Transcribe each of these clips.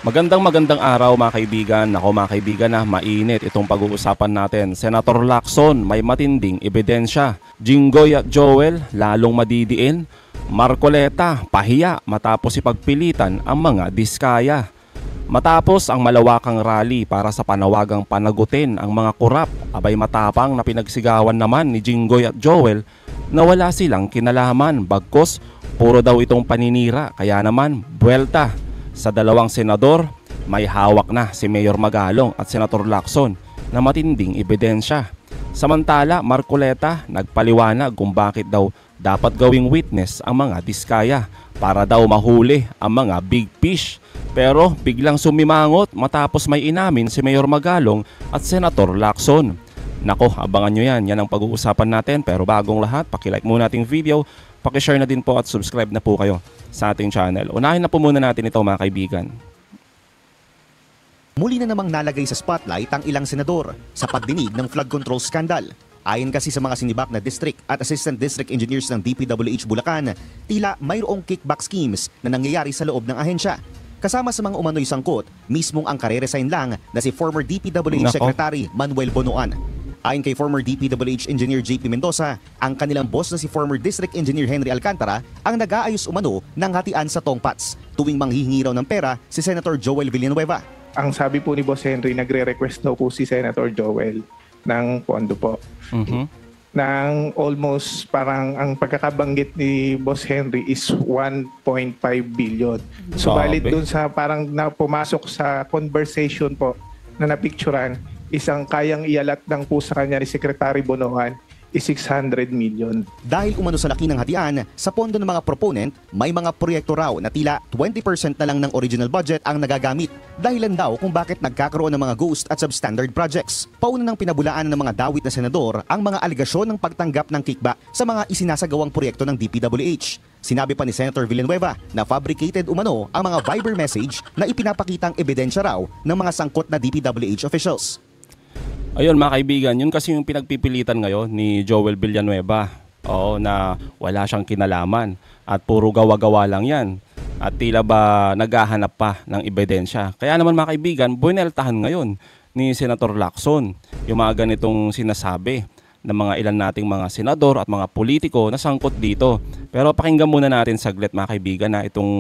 Magandang araw mga kaibigan. Ako mga kaibigan na mainit itong pag-uusapan natin. Senator Lacson may matinding ebidensya. Jinggoy at Joel lalong madidiin. Marcoleta pahiya matapos ipagpilitan ang mga diskaya. Matapos ang malawakang rally para sa panawagang panagutin ang mga kurap, abay matapang na pinagsigawan naman ni Jinggoy at Joel na wala silang kinalaman, bagkos puro daw itong paninira. Kaya naman buwelta sa dalawang senador, may hawak na si Mayor Magalong at Senator Lacson na matinding ebidensya. Samantala, Marcoleta nagpaliwanag kung bakit daw dapat gawing witness ang mga diskaya para daw mahuli ang mga big fish. Pero biglang sumimangot matapos may inamin si Mayor Magalong at Senator Lacson. Nako, abangan nyo yan. Yan ang pag-uusapan natin. Pero bagong lahat, pakilike muna ating video, pakishare na din po at subscribe na po kayo sa ating channel. Unahin na po muna natin ito mga kaibigan. Muli na namang nalagay sa spotlight ang ilang senador sa pagdinig ng flood control scandal. Ayon kasi sa mga sinibak na district at assistant district engineers ng DPWH Bulacan, tila mayroong kickback schemes na nangyayari sa loob ng ahensya. Kasama sa mga umano'y sangkot, mismong ang kare-resign lang na si former DPWH Secretary Manuel Bonoan. Ayon kay former DPWH Engineer JP Mendoza, ang kanilang boss na si former District Engineer Henry Alcantara ang nag-aayos umano ng hatian sa tongpats tuwing manghihingi raw ng pera si Senator Joel Villanueva. Ang sabi po ni Boss Henry, nagre-request daw po si Senator Joel ng pondo po. Nang almost parang ang pagkakabanggit ni Boss Henry is 1.5 billion. Subalit dun sa parang pumasok sa conversation po na napicturan, isang kayang ialat ng po sa kanya ni Secretary Bonoan is 600 million. Dahil umano sa laki ng hatian, sa pondo ng mga proponent, may mga proyekto raw na tila 20% na lang ng original budget ang nagagamit. Dahilan daw kung bakit nagkakaroon ng mga ghost at substandard projects. Pauna ng pinabulaan ng mga dawit na senador ang mga aligasyon ng pagtanggap ng kickback sa mga isinasagawang proyekto ng DPWH. Sinabi pa ni Senator Villanueva na fabricated umano ang mga Viber message na ipinapakitang ebidensya raw ng mga sangkot na DPWH officials. Ayun mga kaibigan, yun kasi yung pinagpipilitan ngayon ni Joel Villanueva. Oo, na wala siyang kinalaman at puro gawa-gawa lang yan. At tila ba naghahanap pa ng ebidensya. Kaya naman mga kaibigan, bueneltahan ngayon ni Senator Lacson yung mga ganitong sinasabi ng mga ilan nating mga senador at mga politiko na sangkot dito. Pero pakinggan muna natin saglit mga kaibigan na itong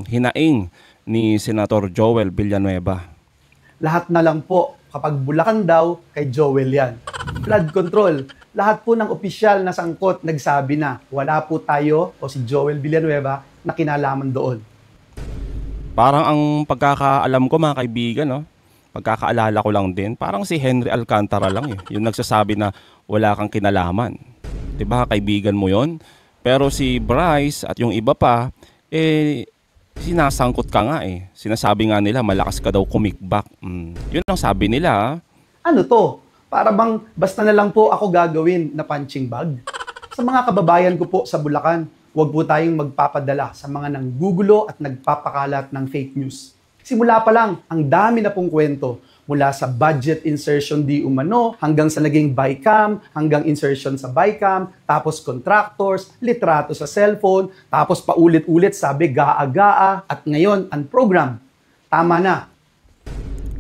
hinaing ni Senator Joel Villanueva. Lahat na lang po, kapag Bulacan daw, kay Joel yan. Flood control, lahat po ng opisyal na sangkot nagsabi na wala po tayo o si Joel Villanueva na kinalaman doon. Parang ang pagkakaalam ko mga kaibigan, no? Pagkakaalala ko lang din, parang si Henry Alcantara lang eh. Yung nagsasabi na wala kang kinalaman. Diba kaibigan mo yon? Pero si Bryce at yung iba pa, sinasangkot ka nga eh. Sinasabi nga nila malakas ka daw kumikbak. Yun ang sabi nila. Ano to? Para bang basta na lang po ako gagawin na punching bag? Sa mga kababayan ko po sa Bulacan, huwag po tayong magpapadala sa mga nanggugulo at nagpapakalat ng fake news. Simula pa lang, ang dami na pong kwento. Mula sa budget insertion di umano, hanggang sa naging bycam, hanggang insertion sa bycam, tapos contractors, litrato sa cellphone, tapos paulit-ulit sabi gaa-gaa, at ngayon ang program. Tama na.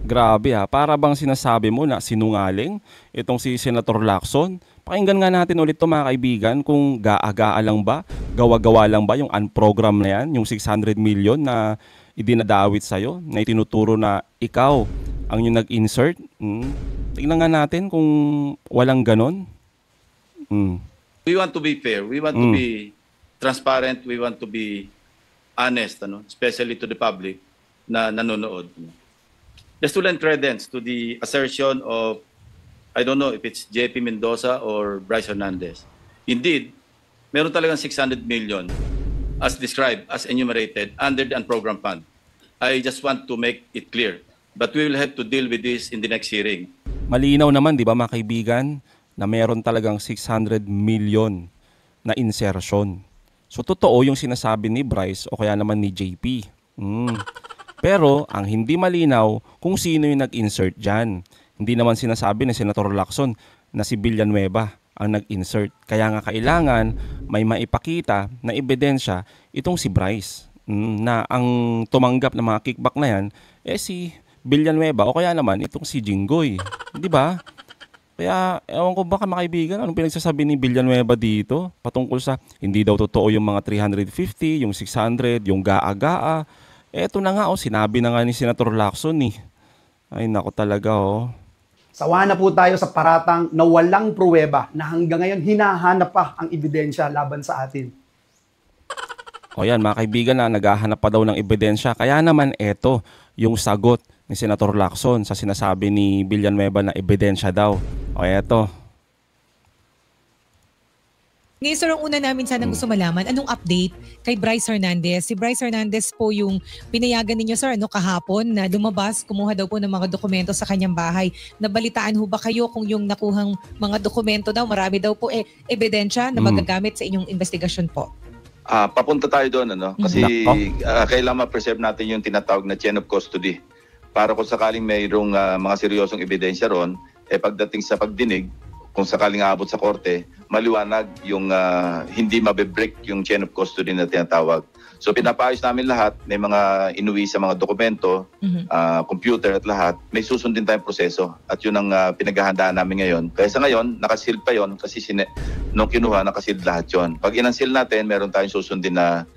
Grabe ha, para bang sinasabi mo na sinungaling itong si Senator Lacson? Pakinggan nga natin ulit ito mga kaibigan kung gaa-gaa lang ba, gawa-gawa lang ba yung unprogram na yan, yung 600 million na idinadawit sa'yo, na itinuturo na ikaw ang yung nag-insert. Tingnan nga natin kung walang ganon. We want to be fair. We want to be transparent. We want to be honest, especially to the public na nanonood. Just to lend credence to the assertion of, I don't know if it's JP Mendoza or Bryce Hernandez. Indeed, meron talagang 600 million as described, as enumerated under the unprogrammed fund. I just want to make it clear. But we will have to deal with this in the next hearing. Malinaw naman, di ba mga kaibigan, na meron talagang 600 million na insertion. So totoo yung sinasabi ni Bryce o kaya naman ni JP. Pero ang hindi malinaw kung sino yung nag-insert dyan. Hindi naman sinasabi ni Senator Lacson na si Villanueva ang nag-insert. Kaya nga kailangan may maipakita na ebidensya itong si Bryce. na ang tumanggap ng mga kickback na yan, si Villanueva o kaya naman itong si Jinggoy. Di ba? Kaya, ewan ko baka mga kaibigan, anong pinagsasabi ni Villanueva dito? Patungkol sa hindi daw totoo yung mga 350, yung 600, yung gaa-gaa. Eto na nga, sinabi na nga ni Senator Lacson Ay, nako talaga, Sawa na po tayo sa paratang na walang pruweba na hanggang ngayon hinahanap pa ang ebidensya laban sa atin. O yan, mga kaibigan naghahanap pa daw ng ebidensya. Kaya naman eto, yung sagot ni Senator Lacson sa sinasabi ni Villanueva na ebidensya daw. O eto. Ngayon, sir, ang una namin sanang gusto malaman, anong update kay Bryce Hernandez? Si Bryce Hernandez po yung pinayagan ninyo, sir, kahapon na lumabas, kumuha daw po ng mga dokumento sa kanyang bahay. Nabalitaan ho ba kayo kung yung nakuhang mga dokumento daw, marami daw po ebidensya na magagamit sa inyong investigasyon po? Papunta tayo doon, Kasi kailangan ma-preserve natin yung tinatawag na chain of custody. Para kung sakaling mayroong mga seryosong ebidensya ron, pagdating sa pagdinig, kung sakaling aabot sa korte, maliwanag yung hindi mabe-break yung chain of custody na tinatawag. So pinapaayos namin lahat, may mga inuwi sa mga dokumento, computer at lahat, may susundin tayong proseso. At yun ang pinaghahandaan namin ngayon. Kaya sa ngayon, nakasealed pa yon kasi nung kinuha, nakasealed lahat yon. Pag inunseal natin, meron tayong susundin na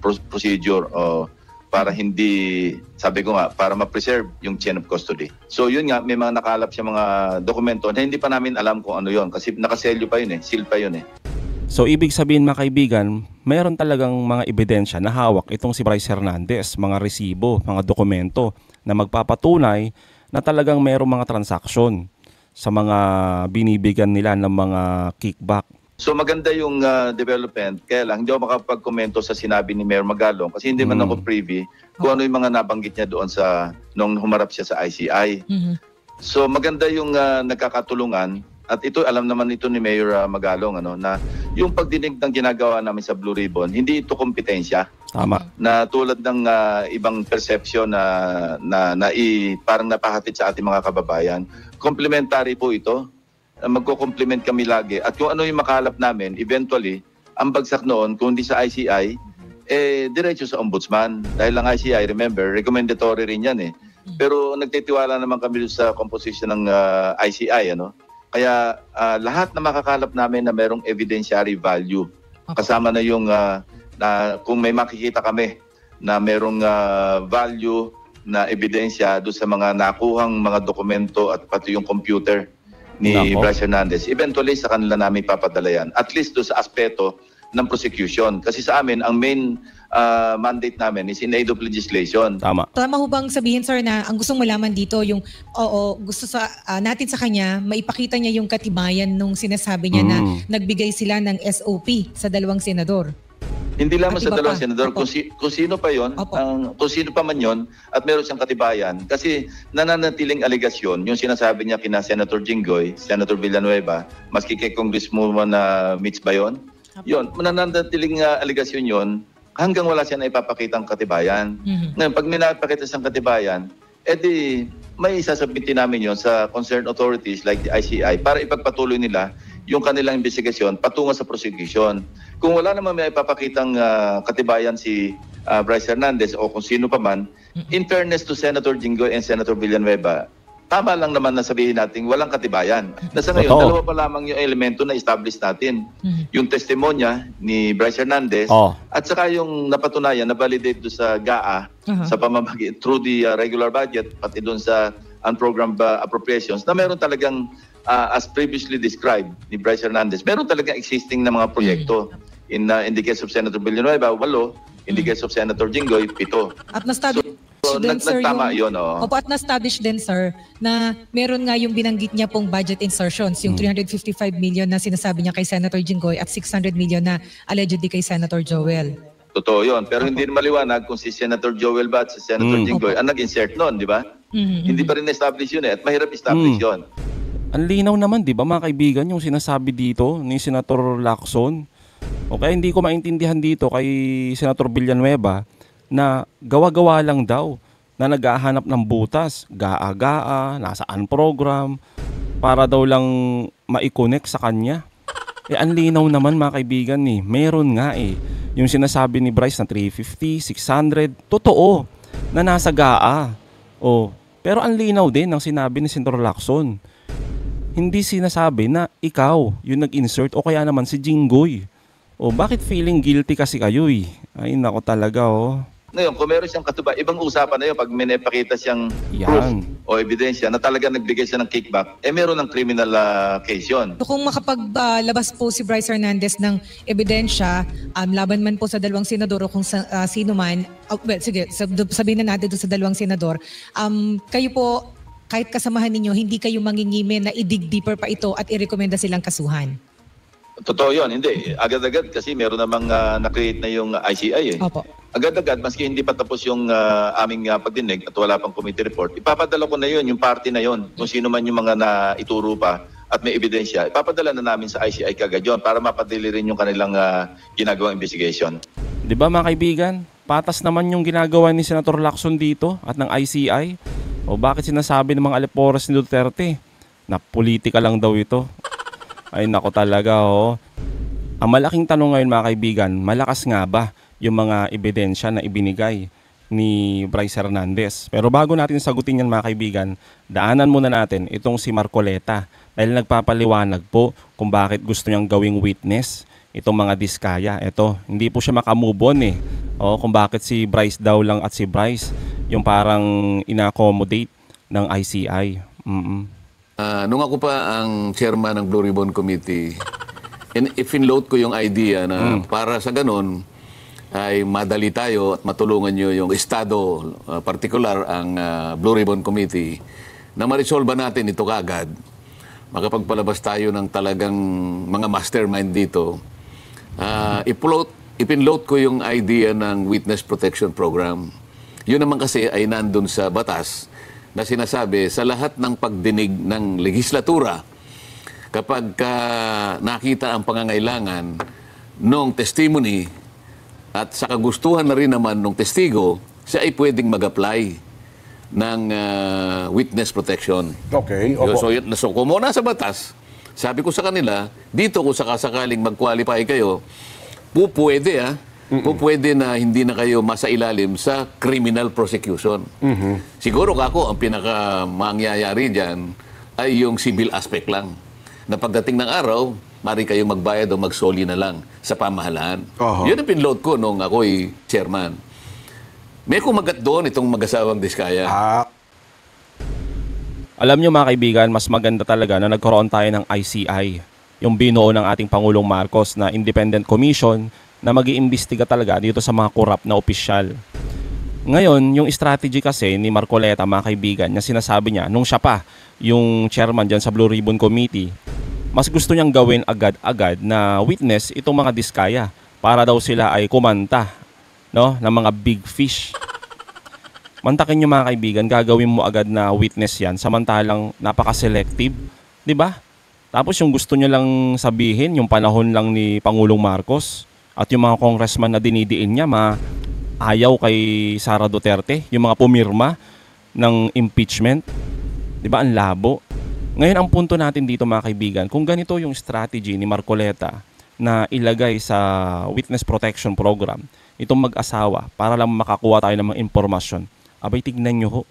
procedure para hindi, sabi ko nga, para ma-preserve yung chain of custody. So yun nga, may mga nakalap siya mga dokumento na hindi pa namin alam kung ano yon kasi nakaselyo pa yun seal pa yun So ibig sabihin mga kaibigan, mayroon talagang mga ebidensya na hawak itong si Bryce Hernandez, mga resibo, mga dokumento na magpapatunay na talagang mayroong mga transaksyon sa mga binibigyan nila ng mga kickback. So maganda yung development, kaya lang hindi ako makapag-komento sa sinabi ni Mayor Magalong kasi hindi man ako privy kung ano yung mga nabanggit niya doon nung humarap siya sa ICI. So maganda yung nagkakatulungan at ito alam naman ito ni Mayor Magalong na yung pagdinig ng ginagawa namin sa Blue Ribbon, hindi ito kompetensya. Tama. Na tulad ng ibang perception na parang napahatid sa ating mga kababayan. Complementary po ito. Magko-complement kami lagi. At kung ano yung makalap namin, eventually, ang bagsak noon, kung hindi sa ICI, diretso sa ombudsman. Dahil ang ICI, remember, recommendatory rin yan Pero nagtitiwala naman kami sa composition ng ICI, Kaya lahat na makakalap namin na merong evidentiary value. Kasama na yung, kung may makikita kami na merong value na ebidensya doon sa mga nakuhang mga dokumento at pati yung computer ni Bryce Hernandez, eventually sa kanila namin papadala yan. At least doon sa aspeto ng prosecution. Kasi sa amin, ang main mandate namin is in aid of legislation. Tama. Tama ho bang sabihin, sir, na ang gustong malaman dito, yung gusto natin sa kanya, maipakita niya yung katibayan nung sinasabi niya na nagbigay sila ng SOP sa dalawang senador? Hindi lamang sa dalawang senador, Opo. kung sino pa yon, kung sino pa man yon, at meron siyang katibayan. Kasi nananatiling aligasyon, yung sinasabi niya kina Senator Jinggoy, Senator Villanueva, maski kay Congresswoman Mitch Bayon, yun, nananatiling aligasyon yon hanggang wala siya na ipapakitang katibayan. Ngayon, pag may napakita siyang katibayan, edi may sasabitin namin yon sa concerned authorities like the ICI para ipagpatuloy nila yung kanilang investigasyon patungo sa prosecution. Kung wala naman may ipapakitang katibayan si Bryce Hernandez o kung sino pa man, in fairness to Senator Jinggoy and Senator Villanueva, tama lang naman na sabihin natin walang katibayan. Nasa ngayon, dalawa pa lamang yung elemento na establish natin. Yung testimonya ni Bryce Hernandez at saka yung napatunayan, na-validate doon sa GAA sa pamamagitan through the regular budget, pati doon sa unprogrammed appropriations, na meron talagang as previously described ni Bryce Hernandez, meron talagang existing na mga proyekto. In the case of Senator Villanueva, 8. In the case of Senator Jinggoy, 7. At na-establish din, sir, nagtama yun. Opo, at na-establish din, sir, na meron nga yung binanggit niya pong budget insertions, yung 355 million na sinasabi niya kay Senator Jinggoy at 600 million na allegedly kay Senator Joel. Totoo yun. Pero hindi maliwanag kung si Senator Joel ba at si Senator Jinggoy ang nag-insert noon, di ba? Hindi pa rin na-establish yun at mahirap establish yun. Ang linaw naman, di ba mga kaibigan, yung sinasabi dito ni Senator Lacson. O kaya hindi ko maintindihan dito kay Senator Villanueva na gawa-gawa lang daw na naghahanap ng butas, gaa-gaa, nasaan program, para daw lang ma-connect sa kanya. Ang linaw naman mga kaibigan eh. Meron nga eh. Yung sinasabi ni Bryce na 350, 600, totoo na nasa GAA. Oh, pero ang linaw din ng sinabi ni Senator Lacson. Hindi sinasabi na ikaw yung nag-insert o kaya naman si Jinggoy. O bakit feeling guilty kasi kayo eh? Ay nako talaga oh. Ngayon, kung meron siyang katuba, ibang usapan na yun pag may napakita siyang Yan. proof o ebidensya na talaga nagbigay siya ng kickback, meron ng criminal case yun. So kung makapaglabas po si Bryce Hernandez ng ebidensya, laban man po sa dalawang senador o kung sino man, well, sige, sabihin na natin doon sa dalawang senador, kayo po, kahit kasamahan ninyo, hindi kayo mangingime na i-dig deeper pa ito at i-rekomenda silang kasuhan. Totoo yun, hindi. Agad-agad kasi meron namang na-create na yung ICI eh. Opo. Agad-agad, maski hindi pa tapos yung aming pagdinig at wala pang committee report, ipapadala ko na yun, yung party na yun, kung sino man yung mga naituro pa at may ebidensya, ipapadala na namin sa ICI kagad yun para mapadali rin yung kanilang ginagawang investigation. Di ba mga kaibigan? Patas naman yung ginagawa ni Senator Lacson dito at ng ICI. O bakit sinasabi ng mga alipores ni Duterte na politika lang daw ito? Ay nako talaga oh. Ang malaking tanong ngayon mga kaibigan, malakas nga ba yung mga ebidensya na ibinigay ni Bryce Hernandez? Pero bago natin sagutin yan mga kaibigan, daanan muna natin itong si Marcoleta dahil nagpapaliwanag po kung bakit gusto niyang gawing witness itong mga diskaya. Ito, hindi po siya makamove on eh. O, kung bakit si Bryce daw lang at si Bryce yung parang ina-accommodate ng ICI. Nung ako pa ang chairman ng Blue Ribbon Committee, if-inload ko yung idea na para sa ganun ay madali tayo at matulungan nyo yung estado, particular ang Blue Ribbon Committee, na ma-resolve natin ito kagad, makapagpalabas tayo ng talagang mga mastermind dito. Ipinload ko yung idea ng Witness Protection Program. Yun naman kasi ay nandun sa batas na sinasabi sa lahat ng pagdinig ng legislatura kapag nakita ang pangangailangan ng testimony at sa kagustuhan na rin naman ng testigo, siya ay pwedeng mag-apply ng witness protection. Okay. So kung muna sa batas, sabi ko sa kanila, dito kung sakasakaling mag-qualify kayo, pwede na hindi na kayo masailalim sa criminal prosecution. Siguro kako ang pinaka-mangyayari dyan ay yung civil aspect lang. Na pagdating ng araw, mari kayo magbayad o magsoli na lang sa pamahalaan. Yun ang pinload ko nung ako'y chairman. May kumagat doon itong mag-asawang diskaya. Alam nyo mga kaibigan, mas maganda talaga na nagkaroon tayo ng ICI, yung binuo ng ating Pangulong Marcos na independent commission na mag-iimbestiga talaga dito sa mga corrupt na opisyal. Ngayon, yung strategy kasi ni Marcoleta mga kaibigan, na sinasabi niya, nung siya pa yung chairman dyan sa Blue Ribbon Committee, mas gusto niyang gawin agad-agad na witness itong mga diskaya para daw sila ay kumanta, no, ng mga big fish. Mantakin nyo mga kaibigan, gagawin mo agad na witness yan samantalang napaka-selective, di ba? Tapos yung gusto niya lang sabihin, yung panahon lang ni Pangulong Marcos at yung mga congressman na dinidiin niya, ayaw kay Sara Duterte, yung mga pumirma ng impeachment. Di ba? Ang labo. Ngayon, ang punto natin dito mga kaibigan, kung ganito yung strategy ni Marcoleta na ilagay sa Witness Protection Program, itong mag-asawa, para lang makakuha tayo ng mga impormasyon, abay tignan nyo ho,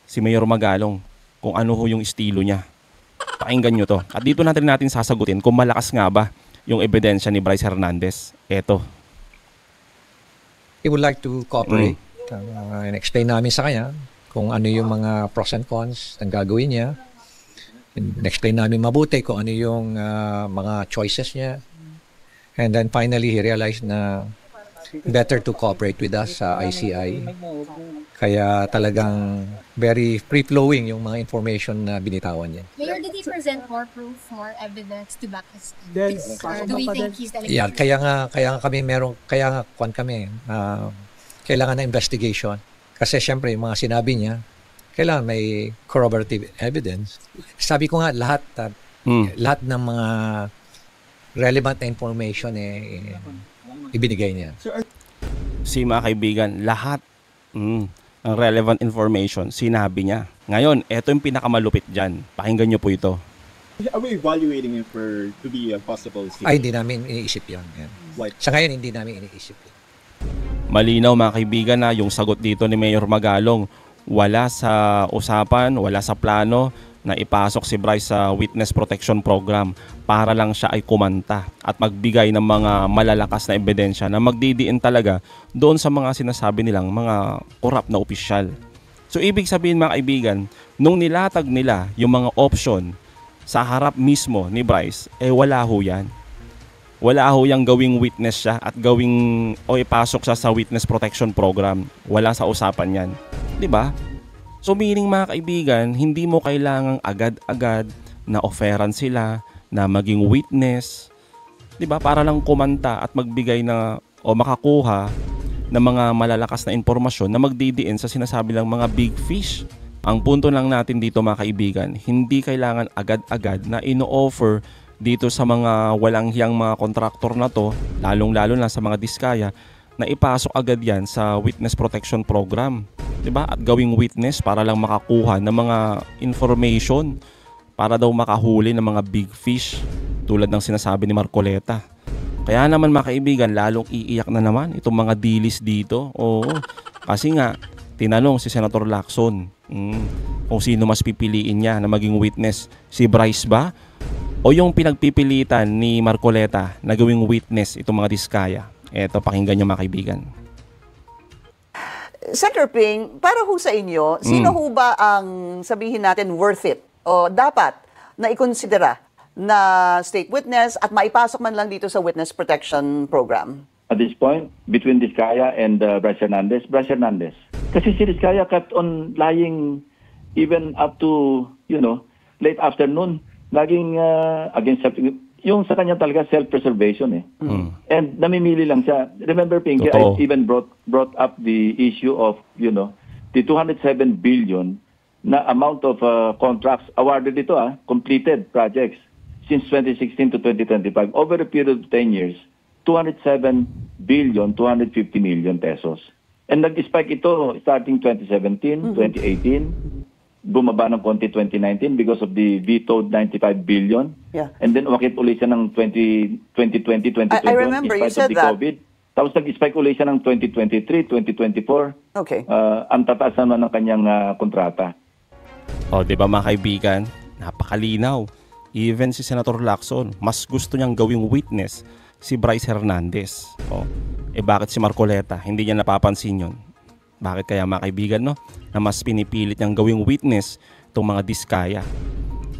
si Mayor Magalong, kung ano ho yung estilo niya. Pakinggan nyo to. At dito natin sasagutin kung malakas nga ba yung ebidensya ni Bryce Hernandez. Eto. He would like to cooperate. And-explain namin sa kanya kung ano yung mga pros and cons ng gagawin niya. And-explain namin mabuti kung ano yung mga choices niya. And then finally, he realized na better to cooperate with us sa ICI. Kaya talagang very free-flowing yung mga information na binitawan niya. Mayor, did he present more proof, more evidence to back his case? Or do we think he's telling Yeah, kaya nga kami kailangan na investigation. Kasi syempre yung mga sinabi niya, kailangan may corroborative evidence. Sabi ko nga lahat ng mga relevant na information ibinigay niya. Si mga kaibigan, lahat ng relevant information sinabi niya. Ngayon, eto yung pinakamalupit dyan. Pakinggan nyo po ito. Are we evaluating it to be a possible city? Ay, hindi namin iniisip yan. Sa ngayon, hindi namin iniisip yan. Malinaw mga kaibigan na yung sagot dito ni Mayor Magalong, wala sa usapan, wala sa plano na ipasok si Bryce sa Witness Protection Program para lang siya ay kumanta at magbigay ng mga malalakas na ebidensya na magdidiin talaga doon sa mga sinasabi nilang mga korap na opisyal. So ibig sabihin mga kaibigan, nung nilatag nila yung mga option sa harap mismo ni Bryce, wala ho yan. Wala ho yang gawing witness siya at gawing o ipasok siya sa Witness Protection Program. Wala sa usapan yan. Diba? So meaning mga kaibigan, hindi mo kailangang agad-agad na offeran sila na maging witness. Diba? Para lang kumanta at magbigay na o makakuha ng mga malalakas na impormasyon na magdidiin sa sinasabi lang mga big fish. Ang punto lang natin dito mga kaibigan, hindi kailangan agad-agad na ino-offer dito sa mga walang hiyang mga kontraktor na to, lalong-lalo na sa mga diskaya, na ipasok agad yan sa Witness Protection Program. Diba? At gawing witness para lang makakuha ng mga information para daw makahuli ng mga big fish tulad ng sinasabi ni Marcoleta. Kaya naman mga kaibigan, lalong iiyak na naman itong mga dilis dito. Oo, kasi nga, tinanong si Senator Lacson kung sino mas pipiliin niya na maging witness, si Bryce ba o yung pinagpipilitan ni Marcoleta na gawing witness itong mga diskaya. Eto, pakinggan nyo mga kaibigan. Senator Ping, para ho sa inyo, sino ho ba ang sabihin natin worth it o dapat na ikonsidera na state witness at maipasok man lang dito sa Witness Protection Program? At this point, between Diskaya and Bryce Hernandez. Kasi si Diskaya kept on lying even up to, late afternoon. Laging against yung sa kanya talaga self-preservation And namimili lang siya. Remember, Pinky, I even brought up the issue of, the 207 billion na amount of contracts awarded dito, completed projects since 2016 to 2025. Over a period of 10 years, 207 billion, 250 million pesos. And nag-spike ito starting 2017, 2018, bumaba ng konti 2019 because of the vetoed 95 billion. Yeah. And then umakit ulit siya ng 2020, 2021 I remember, in you spite said of the that. COVID. Tapos nag-spike ulit siya ng 2023, 2024. Okay. Ang tataas naman ng kanyang kontrata. O, di ba mga kaibigan? Napakalinaw. Even si Senator Lacson, mas gusto niyang gawing witness si Bryce Hernandez. O, bakit si Marcoleta? Hindi niya napapansin yun. Bakit kaya mga kaibigan, no? Na mas pinipilit niyang gawing witness itong mga diskaya.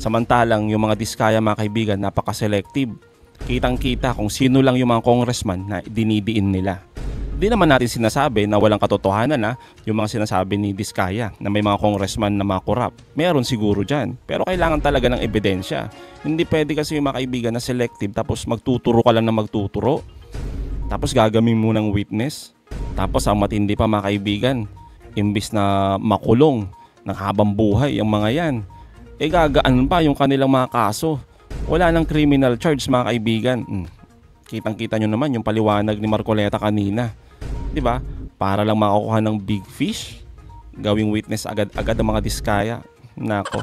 Samantalang yung mga diskaya mga kaibigan, napaka-selective. Kitang-kita kung sino lang yung mga congressman na dinidiin nila. Di naman natin sinasabi na walang katotohanan yung mga sinasabi ni Diskaya na may mga congressman na mga korap. Meron siguro dyan. Pero kailangan talaga ng ebidensya. Hindi pwede kasi yung mga kaibigan na selective tapos magtuturo ka lang na magtuturo. Tapos gagamin mo ng witness. Tapos ang matindi pa mga kaibigan, imbis na makulong ng habang buhay ang mga yan, gagaan pa yung kanilang mga kaso. Wala nang criminal charge mga kaibigan. Kitang-kita nyo naman yung paliwanag ni Marcoleta kanina. Diba? Para lang makakuha ng big fish, gawing witness agad-agad ang mga diskaya. Nako,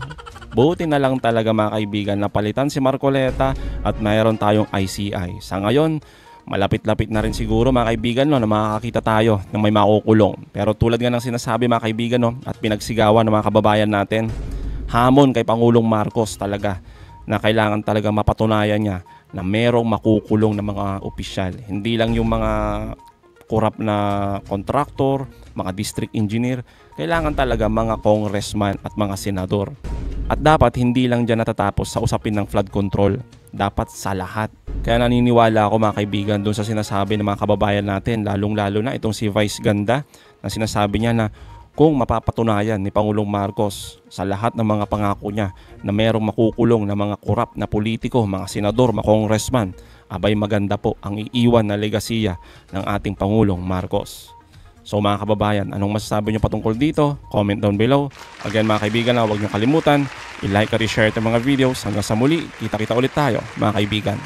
buti na lang talaga mga kaibigan na palitan si Marcoleta at mayroon tayong ICI. Sa ngayon, malapit-lapit na rin siguro mga kaibigan na makakakita tayo ng may makukulong. Pero tulad nga ng sinasabi mga kaibigan at pinagsigawan ng mga kababayan natin, hamon kay Pangulong Marcos talaga na kailangan talaga mapatunayan niya na merong makukulong na mga opisyal. Hindi lang yung mga korap na kontraktor, mga district engineer, kailangan talaga mga congressman at mga senador. At dapat hindi lang dyan natatapos sa usapin ng flood control, dapat sa lahat. Kaya naniniwala ako mga kaibigan doon sa sinasabi ng mga kababayan natin, lalong-lalo na itong si Vice Ganda, na sinasabi niya na kung mapapatunayan ni Pangulong Marcos sa lahat ng mga pangako niya na merong makukulong na mga korap na politiko, mga senador, mga congressman, abay maganda po ang iiwan na legasiya ng ating Pangulong Marcos. So mga kababayan, anong masasabi nyo patungkol dito? Comment down below. Again mga kaibigan, huwag nyo kalimutan, i-like at i-share itong mga videos. Hanggang sa muli, kita-kita ulit tayo mga kaibigan.